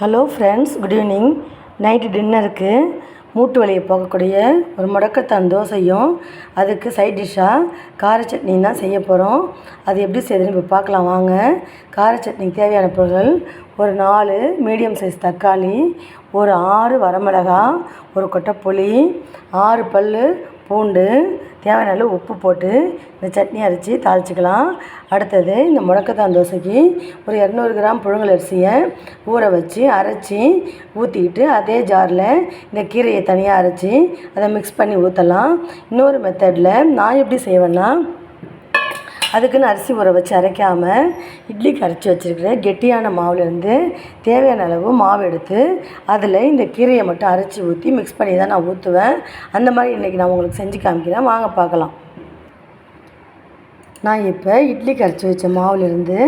Hello friends, good evening. Night டின்னருக்கு மூட்டு வலியை போகக்கூடிய ஒரு முடக்கத்தான் தோசையும் அதுக்கு சைட் டிஷ்ஷாக கார சட்னி தான் செய்ய போகிறோம். அது எப்படி செய்யுதுன்னு இப்போ பார்க்கலாம் வாங்க. கார சட்னிக்கு தேவையான பொருட்கள்: ஒரு 4 மீடியம் சைஸ் தக்காளி, ஒரு 6 வரமிளகா, ஒரு கொட்டை புளி, 6 பல் பூண்டு, தேவையான அளவு உப்பு போட்டு இந்த சட்னி அரைச்சி தாளிச்சிக்கலாம். அடுத்தது, இந்த முடக்கத்தான் தோசைக்கு ஒரு 200 கிராம் புழுங்கல் அரிசியை ஊற வச்சு அரைச்சி ஊற்றிக்கிட்டு அதே ஜாரில் இந்த கீரையை தனியாக அரைச்சி அதை மிக்ஸ் பண்ணி ஊற்றலாம். இன்னொரு மெத்தடில் நான் எப்படி செய்வேன்னா, அதுக்குன்னு அரிசி ஊற வச்சு அரைக்காமல் இட்லிக்கு அரைச்சி வச்சுருக்கிறேன். கெட்டியான மாவுலேருந்து தேவையான அளவு மாவு எடுத்து அதில் இந்த கீரையை மட்டும் அரைச்சி ஊற்றி மிக்ஸ் பண்ணி தான் நான் ஊற்றுவேன். அந்த மாதிரி இன்றைக்கி நான் உங்களுக்கு செஞ்சு காமிக்கிறேன், வாங்க பார்க்கலாம். நான் இப்போ இட்லிக்கு அரைச்சி வச்ச மாவுலேருந்து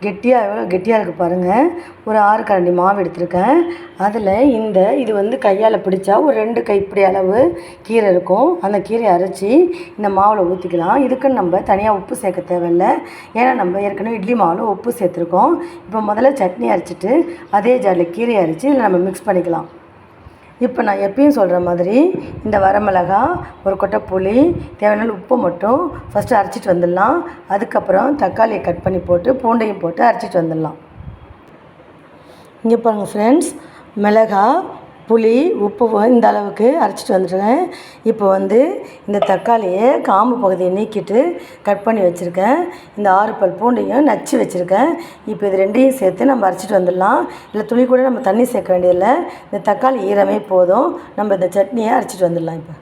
எவ்வளோ கெட்டியாக இருக்குது பாருங்கள், ஒரு 6 கரண்டி மாவு எடுத்திருக்கேன். அதில் இது வந்து கையால் பிடிச்சா ஒரு 2 கைப்பிடி அளவு கீரை இருக்கும். அந்த கீரையை அரைச்சி இந்த மாவில் ஊற்றிக்கலாம். இதுக்குன்னு நம்ம தனியாக உப்பு சேர்க்க தேவையில்லை, ஏன்னா நம்ம ஏற்கனவே இட்லி மாவில் உப்பு சேர்த்துருக்கோம். இப்போ முதல்ல சட்னி அரைச்சிட்டு அதே ஜாரில் கீரையை அரைச்சி இதில் நம்ம மிக்ஸ் பண்ணிக்கலாம். இப்போ நான் எப்பயும் சொல்கிற மாதிரி இந்த வரமிளகா, ஒரு கொட்டை புளி, தேவையான உப்பு மட்டும் ஃபஸ்ட்டு அரைச்சிட்டு வந்துடலாம். அதுக்கப்புறம் தக்காளியை கட் பண்ணி போட்டு பூண்டையும் போட்டு அரைச்சிட்டு வந்துடலாம். இங்கே பாருங்கள் ஃப்ரெண்ட்ஸ், மிளகா, புளி, உப்பு இந்த அளவுக்கு அரைச்சிட்டு வந்துட்டுருக்கேன். இப்போ இந்த தக்காளியை காம்பு பகுதியை நீக்கிட்டு கட் பண்ணி வச்சுருக்கேன். இந்த 6 பல் பூண்டையும் நச்சு வச்சுருக்கேன். இப்போ இது ரெண்டையும் சேர்த்து நம்ம அரைச்சிட்டு வந்துடலாம். இல்லை துளி கூட நம்ம தண்ணி சேர்க்க வேண்டியதில்லை, இந்த தக்காளி ஈரமே போதும். நம்ம இந்த சட்னியை அரைச்சிட்டு வந்துடலாம். இப்போ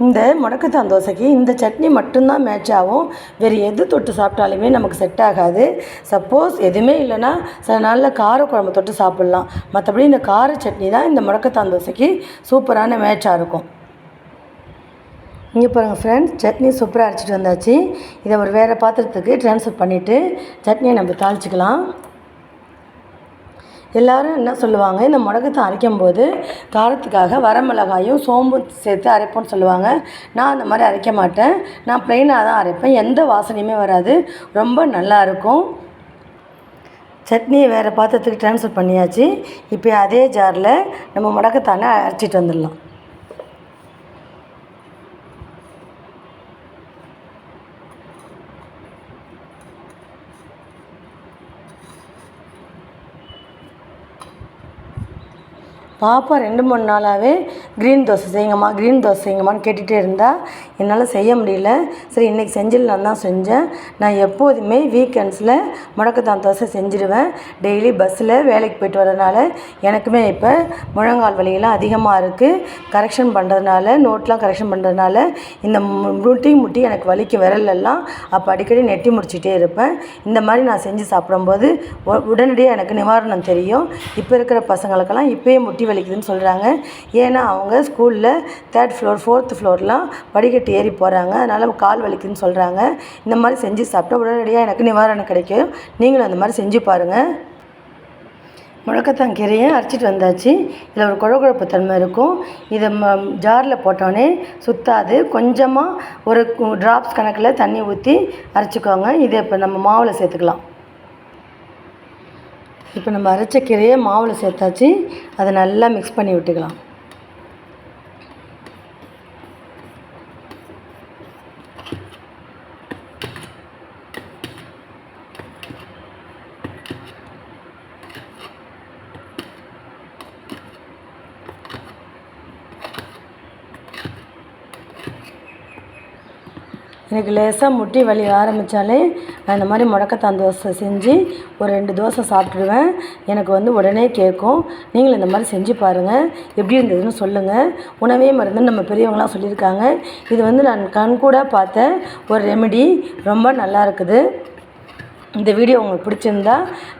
இந்த முடக்கத்தான் தோசைக்கு இந்த சட்னி மட்டும்தான் மேட்ச் ஆகும். வேறு எது தொட்டு சாப்பிட்டாலுமே நமக்கு செட் ஆகாது. சப்போஸ் எதுவுமே இல்லைன்னா சில நாளில் காரக்குழம்பு தொட்டு சாப்பிட்லாம். மற்றபடி இந்த கார சட்னி தான் இந்த முடக்கத்தான் தோசைக்கு சூப்பரான மேட்சாக இருக்கும். இங்கே பாருங்கள் ஃப்ரெண்ட்ஸ், சட்னி சூப்பராக அரைச்சிட்டு வந்தாச்சு. இதை ஒரு வேறு பாத்திரத்துக்கு ட்ரான்ஸ்ஃபர் பண்ணிவிட்டு சட்னியை நம்ம தாளிச்சிக்கலாம். எல்லோரும் என்ன சொல்லுவாங்க, இந்த முடக்கத்தான் அரைக்கும் போது காரத்துக்காக வரமிளகாயும் சோம்பும் சேர்த்து அரைப்போன்னு சொல்லுவாங்க. நான் அந்த மாதிரி அரைக்க மாட்டேன். நான் ப்ளைனாக தான் அரைப்பேன். எந்த வாசனையுமே வராது, ரொம்ப நல்லாயிருக்கும். சட்னியை வேறு பாத்திரத்துக்கு ட்ரான்ஸ்ஃபர் பண்ணியாச்சு. இப்போ அதே ஜாரில் நம்ம முடக்கத்தானை அரைச்சிட்டு வந்துடலாம். பாப்பா 2-3 நாளாகவே க்ரீன் தோசை செய்யுங்கம்மான்னு கேட்டுகிட்டே இருந்தால் என்னால் செய்ய முடியல. சரி, இன்றைக்கி செஞ்சிடலாம் தான் செஞ்சேன். நான் எப்போதுமே வீக்கெண்ட்ஸில் முடக்கத்தான் தோசை செஞ்சுடுவேன். டெய்லி பஸ்ஸில் வேலைக்கு போய்ட்டு வரதுனால எனக்குமே இப்போ முழங்கால் வலியெல்லாம் அதிகமாக இருக்குது. கரெக்ஷன் பண்ணுறதுனால, நோட்லாம் கரெக்ஷன் பண்ணுறதுனால இந்த முட்டி எனக்கு வலிக்கும் விரலெல்லாம். அப்போ அடிக்கடி நெட்டி முடிச்சிட்டே இருப்பேன். இந்த மாதிரி நான் செஞ்சு சாப்பிடும்போது உடனடியாக எனக்கு நிவாரணம் தெரியும். இப்போ இருக்கிற பசங்களுக்கெல்லாம் இப்போயே முட்டி வலிக்குதுன்னு சொல்கிறாங்க. ஏன்னா அவங்க ஸ்கூலில் 3rd ஃப்ளோர் 4th ஃப்ளோர்லாம் படிக்கட்டு ஏறி போகிறாங்க, அதனால் கால் வலிக்குதுன்னு சொல்கிறாங்க. இந்த மாதிரி செஞ்சு சாப்பிட்டா உடனடியாக எனக்கு நிவாரணம் கிடைக்கும். நீங்களும் அந்த மாதிரி செஞ்சு பாருங்கள். முடக்கத்தான் கீரையை அரைச்சிட்டு வந்தாச்சு. இதில் ஒரு குழகுழப்பு தன்மை இருக்கும். இதை ஜாரில் போட்டோன்னே சுத்தாது. கொஞ்சமாக ஒரு ட்ராப்ஸ் கணக்கில் தண்ணி ஊற்றி அரைச்சிக்கோங்க. இதை இப்போ நம்ம மாவில் சேர்த்துக்கலாம். இப்போ நம்ம அரைச்ச கீரையை மாவில் சேர்த்தாச்சு. அதை நல்லா மிக்ஸ் பண்ணி விட்டுக்கலாம். எனக்கு லேசாக முட்டி வலி ஆரம்பித்தாலே நான் இந்த மாதிரி முடக்கத்தான் தோசை செஞ்சு ஒரு 2 தோசை சாப்பிட்ருவேன். எனக்கு உடனே கேட்கும். நீங்களும் இந்த மாதிரி செஞ்சு பாருங்கள், எப்படி இருந்ததுன்னு சொல்லுங்கள். உணவே மருந்துன்னு நம்ம பெரியவங்களாம் சொல்லியிருக்காங்க. இது நான் கண்கூட பார்த்த ஒரு ரெமெடி. ரொம்ப நல்லா இருக்குது. இந்த வீடியோ உங்களுக்கு பிடிச்சிருந்தா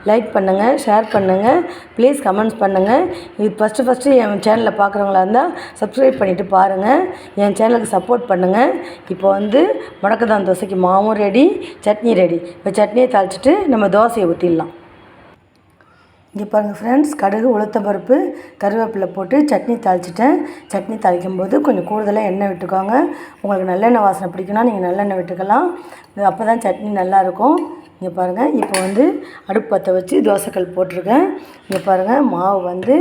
லைக் பண்ணுங்கள், ஷேர் பண்ணுங்கள், ப்ளீஸ் கமெண்ட்ஸ் பண்ணுங்கள். இது ஃபஸ்ட்டு என் சேனலில் பார்க்குறவங்களா இருந்தால் சப்ஸ்கிரைப் பண்ணிவிட்டு பாருங்கள். என் சேனலுக்கு சப்போர்ட் பண்ணுங்கள். இப்போ முடக்கத்தான் தோசைக்கு மாவும் ரெடி, சட்னி ரெடி. இப்போ சட்னியை தாளிச்சிட்டு நம்ம தோசையை ஊற்றிடலாம். இங்கே பாருங்கள் ஃப்ரெண்ட்ஸ், கடுகு, உளுத்தம்பருப்பு, கருவேப்பிலை போட்டு சட்னி தாளிச்சிட்டேன். சட்னி தாளிக்கும் போது கொஞ்சம் கூடுதலாக எண்ணெய் விட்டுக்கோங்க. உங்களுக்கு நல்லெண்ணெய் வாசனை பிடிக்குன்னா நீங்கள் நல்லெண்ணெய் விட்டுக்கலாம். அப்போ தான் சட்னி நல்லாயிருக்கும். இங்கே பாருங்கள், இப்போ வந்து அடுப்பு பற்ற வச்சு தோசைக்கல் போட்டிருக்கேன். இங்கே பாருங்கள், மாவு வந்து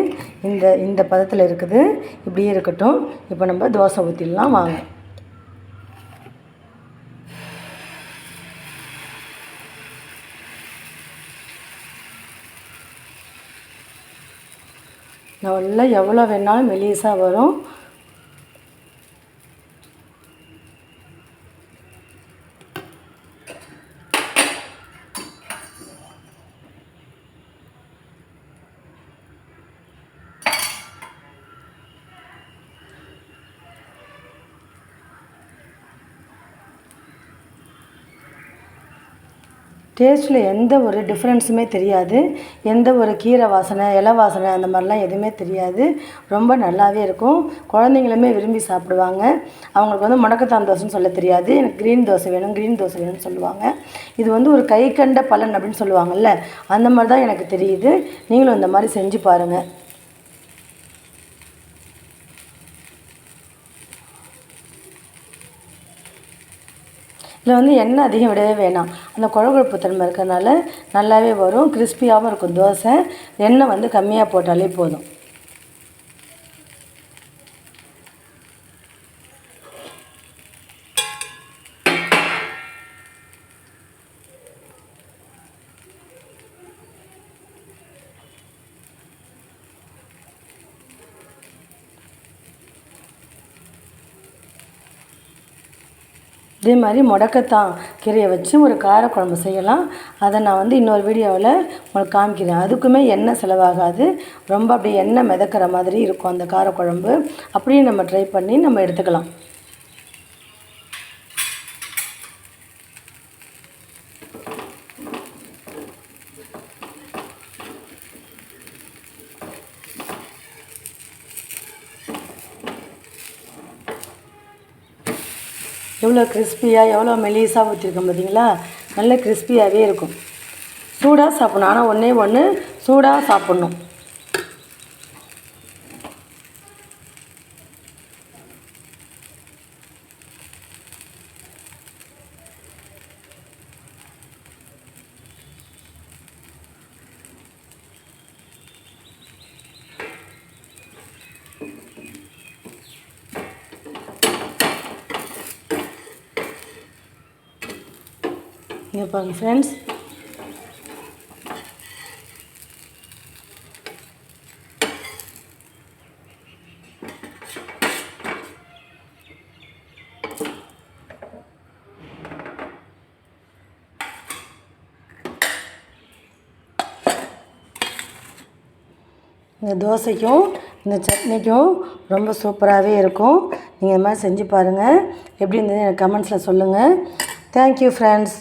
இந்த பதத்தில் இருக்குது. இப்படியே இருக்கட்டும். இப்போ நம்ம தோசை ஊற்றிடலாம் வாங்க. நல்லா எவ்வளோ வேணாலும் மெலிசாக வரும். டேஸ்ட்டில் எந்த ஒரு டிஃப்ரென்ஸுமே தெரியாது. எந்த ஒரு கீரை வாசனை, இலை வாசனை அந்த மாதிரிலாம் எதுவுமே தெரியாது. ரொம்ப நல்லாவே இருக்கும். குழந்தைங்களுமே விரும்பி சாப்பிடுவாங்க. அவங்களுக்கு வந்து முடக்கத்தான் தோசைன்னு சொல்ல தெரியாது. எனக்கு க்ரீன் தோசை வேணும்னு சொல்லுவாங்க. இது வந்து ஒரு கை கண்ட பலன் அப்படின்னு சொல்லுவாங்கள்ல, அந்த மாதிரி தான் எனக்கு தெரியுது. நீங்களும் இந்த மாதிரி செஞ்சு பாருங்கள். இதில் வந்து எண்ணெய் அதிகம் விடவே வேணாம். அந்த கொழகொழப்பு தன்மை இருக்கிறதுனால நல்லாவே வரும். கிறிஸ்பியாகவும் இருக்கும் தோசை. எண்ணெய் வந்து கம்மியாக போட்டாலே போதும். இதே மாதிரி முடக்கத்தான் கீரையை வச்சு ஒரு காரக்குழம்பு செய்யலாம். அதை நான் வந்து இன்னொரு வீடியோவில் உங்களுக்கு காமிக்கிறேன். அதுக்குமே எண்ணெய் செலவாகாது. ரொம்ப அப்படியே எண்ணெய் மிதக்கிற மாதிரி இருக்கும் அந்த காரக்குழம்பு. அப்படியே நம்ம ட்ரை பண்ணி நம்ம எடுத்துக்கலாம். எவ்வளோ கிறிஸ்பியாக எவ்வளோ மெலிசாக ஊற்றிருக்கோம் பார்த்தீங்களா? நல்ல கிறிஸ்பியாகவே இருக்கும். சூடாக சாப்பிட்ணும். ஆனால் ஒன்று சூடாக சாப்பிட்ணும். இங்கே பாருங்கள் ஃப்ரெண்ட்ஸ், இந்த தோசைக்கும் இந்த சட்னிக்கும் ரொம்ப சூப்பராகவே இருக்கும். நீங்கள் இந்த மாதிரி செஞ்சு பாருங்கள். எப்படி இருந்தது எனக்கு கமெண்ட்ஸில் சொல்லுங்கள். Thank you friends.